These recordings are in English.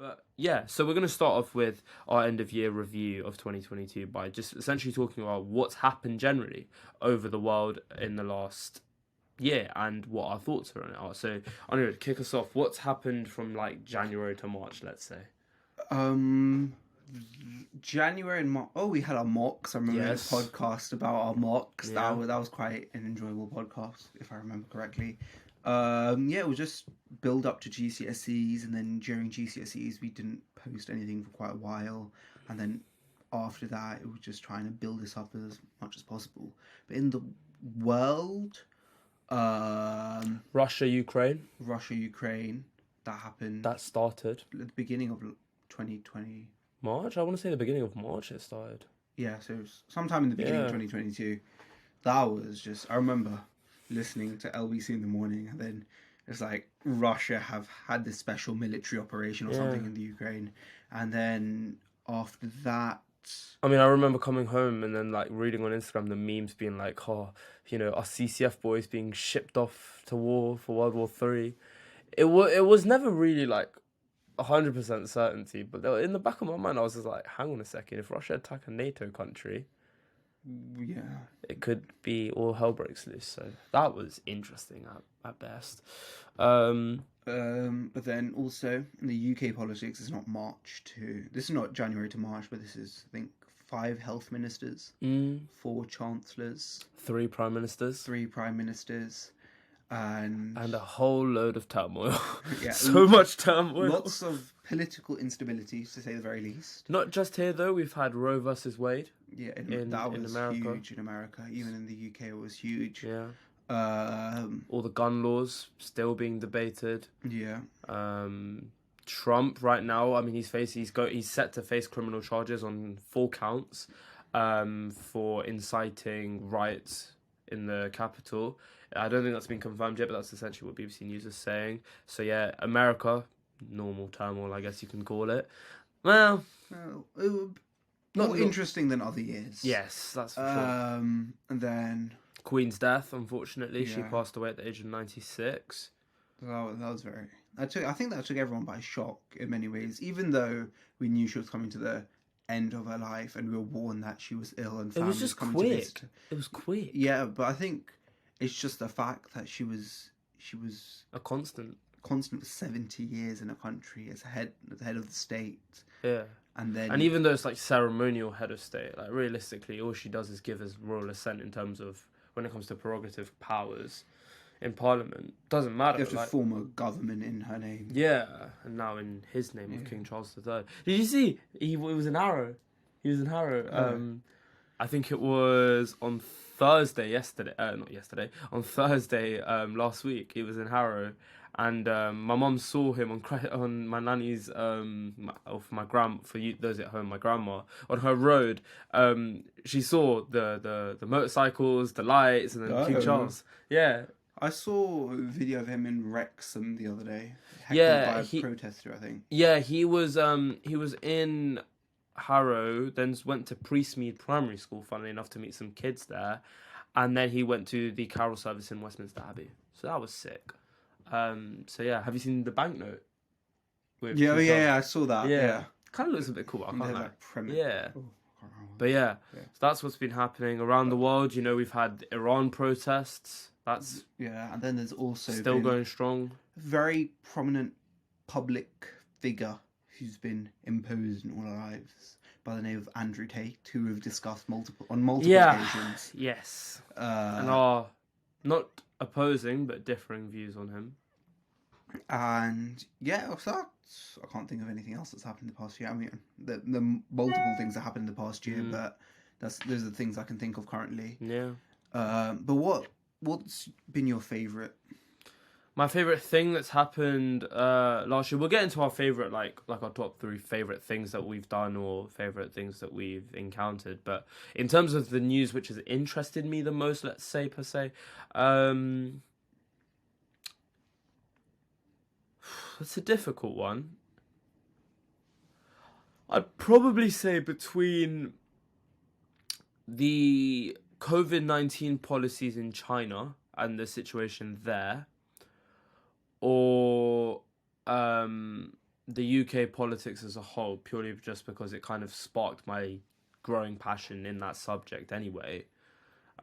But yeah, so we're going to start off with our end of year review of 2022 by just essentially talking about what's happened generally over the world in the last year and what our thoughts are on it are. So, I'm going to kick us off. What's happened from like January to March, let's say? Um, January and March. Oh, we had our mocks. I remember we had a Yes. podcast about our mocks. Yeah. That was quite an enjoyable podcast, if I remember correctly. Yeah, it was just build up to GCSEs, and then during GCSEs we didn't post anything for quite a while, and then after that it was just trying to build this up as much as possible. But in the world, um, Russia, Ukraine, Russia, Ukraine, that happened that started at the beginning of 2020. March. I want to say the beginning of March it started. Yeah, so it was sometime in the beginning of Yeah. 2022. That was just, I remember listening to LBC in the morning, and then it's like Russia have had this special military operation or Yeah. something in the Ukraine. And then after that, I mean, I remember coming home and then like reading on Instagram the memes being like, oh, our CCF boys being shipped off to war for World War Three. It was never really like 100% certainty, but in the back of my mind, I was just like, hang on a second, if Russia attack a NATO country, yeah. it could be all hell breaks loose. So that was interesting at best. Um, But then also in the UK politics, it's not March to, this is not January to March, but this is, I think, 5 health ministers, mm, 4 chancellors, 3 prime ministers, 3 prime ministers, and and a whole load of turmoil. yeah, So much turmoil. lots of political instability, to say the very least. Not just here though. We've had Roe versus Wade Yeah, that in was America. huge in America. Even in the UK, it was huge. Yeah. Um, All the gun laws still being debated. yeah, Trump right now, I mean, he's set to face criminal charges on 4 counts, for inciting riots in the Capitol. I don't think that's been confirmed yet, but that's essentially what BBC News is saying. So yeah, America, normal turmoil, I guess you can call it. Well, well, it was not more interesting than other years. yes, that's for sure. And then Queen's death, unfortunately, she yeah, passed away at the age of 96. that was very. I think that took everyone by shock in many ways. Even though we knew she was coming to the end of her life, and we were warned that she was ill, and It was families just coming to quick. visit her. It was quick. Yeah, but I think it's just the fact that she was A constant. constant for 70 years in a country as the head of the state, Yeah. and then And even though it's like ceremonial head of state, like realistically, all she does is give his royal assent in terms of when it comes to prerogative powers in Parliament. Doesn't you matter. have to Like, form a government in her name. yeah, and now in his name of Yeah. King Charles III. Did you see? He was in Harrow. He was in Harrow. Oh. I think it was on Thursday yesterday. Not yesterday. On Thursday last week, he was in Harrow, and my mum saw him on my nanny's for you those at home, my grandma on her road. She saw the motorcycles, the lights, and then King Oh. Charles. Yeah, I saw a video of him in Wrexham the other day, heckled yeah, by a protester, I think. yeah. He was in Harrow, then went to Priestmead Primary School, funnily enough, to meet some kids there, and then he went to the carol service in Westminster Abbey. So that was sick. So yeah, have you seen the banknote? With Yeah, King Charles? yeah, I saw that. Yeah, Kind of looks a bit cool. I and can't there's lie. that premise. Yeah, Oh, I can't remember. but yeah, Yeah. so that's what's been happening around the world. We've had Iran protests. That's Yeah, and then there's also still been going strong. a very prominent public figure who's been imposed in all our lives by the name of Andrew Tate, who we've discussed on multiple Yeah, occasions. yes, and Uh, are not opposing but differing views on him. and yeah, so I can't think of anything else that's happened in the past year. I mean, the multiple things that happened in the past year, but those are the things I can think of currently. Yeah. But what's been your favourite? My favorite thing that's happened last year. We'll get into our favorite, like our top 3 favorite things that we've done or favorite things that we've encountered. But in terms of the news which has interested me the most, let's say per se, it's a difficult one. I'd probably say between the COVID-19 policies in China and the situation there, or the UK politics as a whole, purely just because it kind of sparked my growing passion in that subject anyway,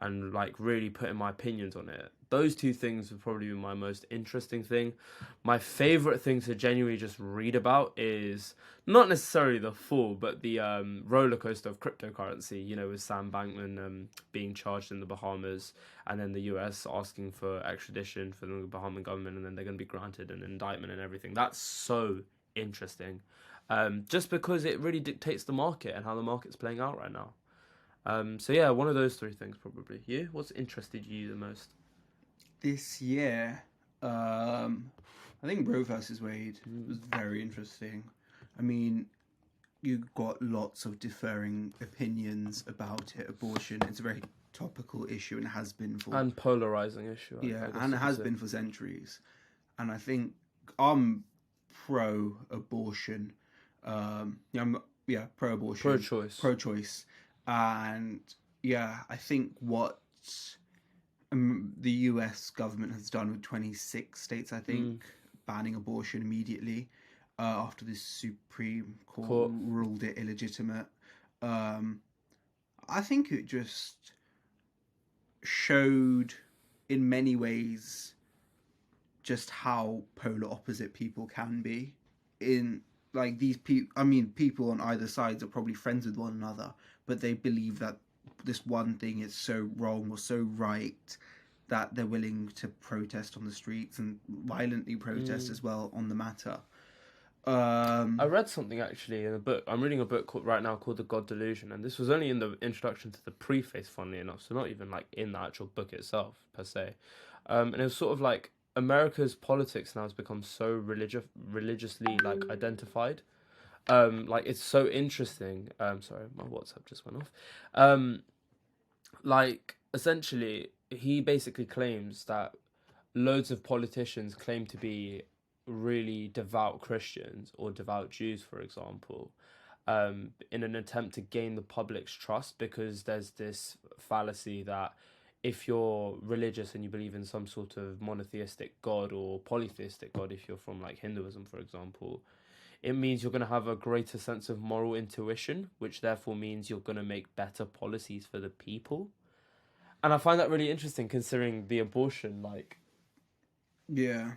and like really putting my opinions on it. Those two things would probably be my most interesting thing. My favorite thing to genuinely just read about is not necessarily the fall, but the roller coaster of cryptocurrency. You know, with Sam Bankman being charged in the Bahamas, and then the US asking for extradition for the Bahamian government, and then they're going to be granted an indictment and everything. That's so interesting, just because it really dictates the market and how the market's playing out right now. So yeah, one of those three things probably. You? What's interested you the most? This year, I think Roe versus Wade was very interesting. I mean, you got lots of differing opinions about it. Abortion, it's a very topical issue and has been for And polarizing issue. yeah, I guess and you it could has say. been for centuries. And I think I'm pro-abortion. I'm pro-abortion, Pro-choice. pro-choice, and yeah, I think what the U.S. government has done with 26 states, I think, banning abortion immediately after the Supreme Court ruled it illegitimate. I think it just showed, in many ways, just how polar opposite people can be. In like these people, I mean, people on either sides are probably friends with one another, but they believe that this one thing is so wrong or so right that they're willing to protest on the streets and violently protest as well on the matter. I read something actually in a book. I'm reading a book right now called The God Delusion, and this was only in the introduction to the preface, funnily enough, so not even like in the actual book itself per se. And it was sort of like America's politics now has become so religiously like identified. Like it's so interesting. Sorry, my WhatsApp just went off. Like essentially, he basically claims that loads of politicians claim to be really devout Christians or devout Jews, for example, in an attempt to gain the public's trust, because there's this fallacy that if you're religious and you believe in some sort of monotheistic god or polytheistic god, if you're from like Hinduism, for example, it means you're going to have a greater sense of moral intuition, which therefore means you're going to make better policies for the people. And I find that really interesting considering the abortion, like, Yeah,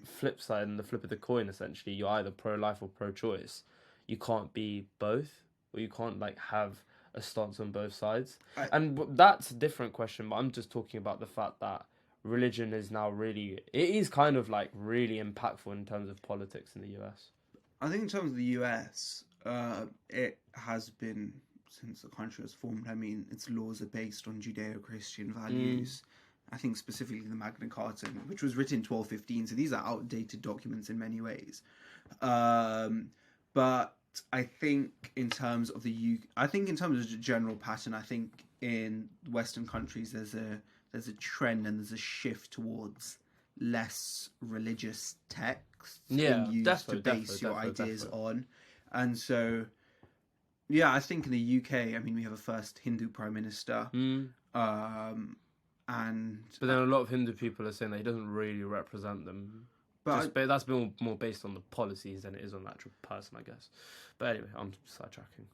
flip side and the flip of the coin. Essentially, you're either pro-life or pro-choice. You can't be both, or you can't like have a stance on both sides. And that's a different question, but I'm just talking about the fact that religion is now really, it is kind of like really impactful in terms of politics in the US. I think in terms of the US, it has been since the country was formed. I mean, its laws are based on Judeo-Christian values. I think specifically the Magna Carta, which was written in 1215. So these are outdated documents in many ways. But I think in terms of I think in terms of the general pattern, I think in Western countries there's a trend and there's a shift towards less religious texts Yeah, being used to base your ideas on. And so, yeah, I think in the UK, I mean, we have a first Hindu prime minister. And But then a lot of Hindu people are saying that he doesn't really represent them. but That's been more based on the policies than it is on the actual person, I guess. But anyway, I'm sidetracking.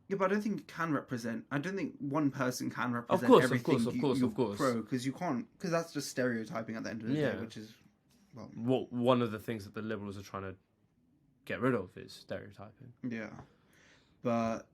yeah, but I don't think it can represent. I don't think one person can represent Of course, everything. of course. Pro, because you can't, because that's just stereotyping at the end of the day, which is one of the things that the liberals are trying to get rid of is stereotyping. Yeah, but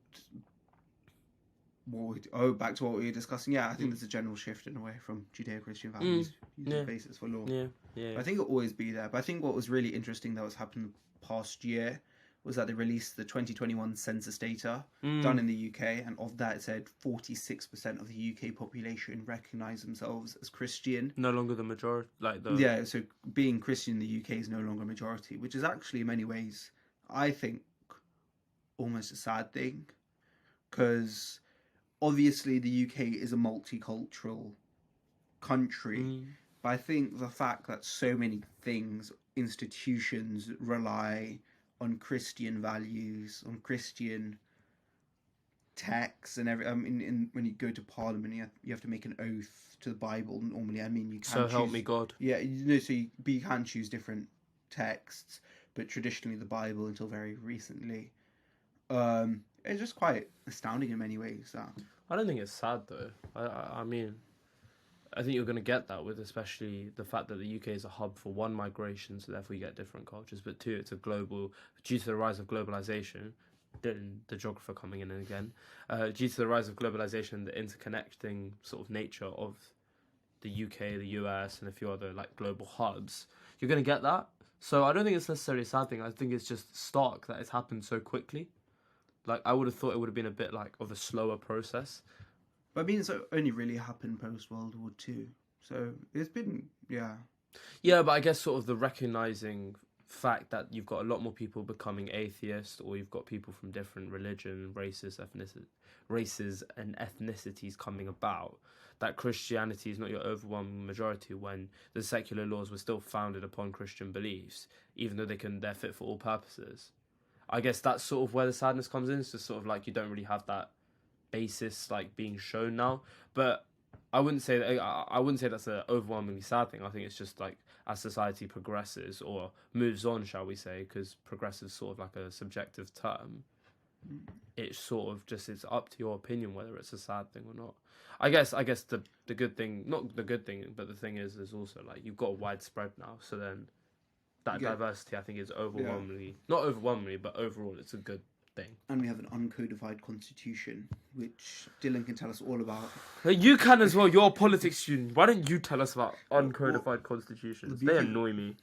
back to what we were discussing. Yeah, I think there's a general shift in away from Judeo-Christian values using the basis for law. Yeah. I think it'll always be there. But I think what was really interesting that was happening the past year was that they released the 2021 census data done in the UK, and of that it said 46% of the UK population recognise themselves as Christian. No longer the majority, Yeah, so being Christian in the UK is no longer a majority, which is actually in many ways, I think, almost a sad thing, because obviously the UK is a multicultural country, but I think the fact that so many institutions rely on Christian values, on Christian texts, and when you go to Parliament, you have to make an oath to the Bible. Normally, I mean, you can. So help me God. Yeah, so you can choose different texts, but traditionally the Bible until very recently. It's just quite astounding in many ways. That I don't think it's sad though. I mean, I think you're going to get that with especially the fact that the UK is a hub for one, migration, so therefore you get different cultures, but two, it's a global, due to the rise of globalization, the geographer coming in again, due to the rise of globalization, the interconnecting sort of nature of the UK, the US, and a few other like global hubs, you're going to get that. So I don't think it's necessarily a sad thing. I think it's just stark that it's happened so quickly. Like I would have thought it would have been a bit like of a slower process. but I mean, it's only really happened post World War Two, so it's been Yeah, but I guess sort of the recognizing fact that you've got a lot more people becoming atheist, or you've got people from different religion, races, and ethnicities coming about. That Christianity is not your overwhelming majority when the secular laws were still founded upon Christian beliefs, even though they're fit for all purposes. I guess that's sort of where the sadness comes in. It's just sort of like you don't really have that basis like being shown now. But I wouldn't say that. I wouldn't say that's an overwhelmingly sad thing. I think it's just like as society progresses or moves on, shall we say, because progressive is sort of like a subjective term. It's sort of just it's up to your opinion whether it's a sad thing or not. I guess the good thing, not the good thing, but the thing is also like you've got a widespread now. So then that diversity, I think, is overwhelmingly not overwhelmingly, but overall, it's a good thing. And we have an uncodified constitution, which Dylan can tell us all about. You can as well. You're a politics student. Why don't you tell us about uncodified constitutions? They annoy me,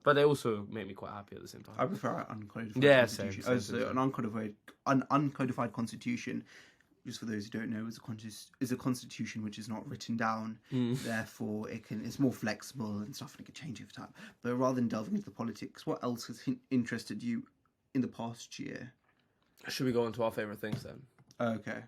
but they also make me quite happy at the same time. I prefer uncodified constitution. An uncodified constitution, just for those who don't know, is a constitution which is not written down. Therefore, it's more flexible and stuff, and it can change over time. But rather than delving into the politics, what else has interested you in the past year? Should we go on to our favourite things then? Okay.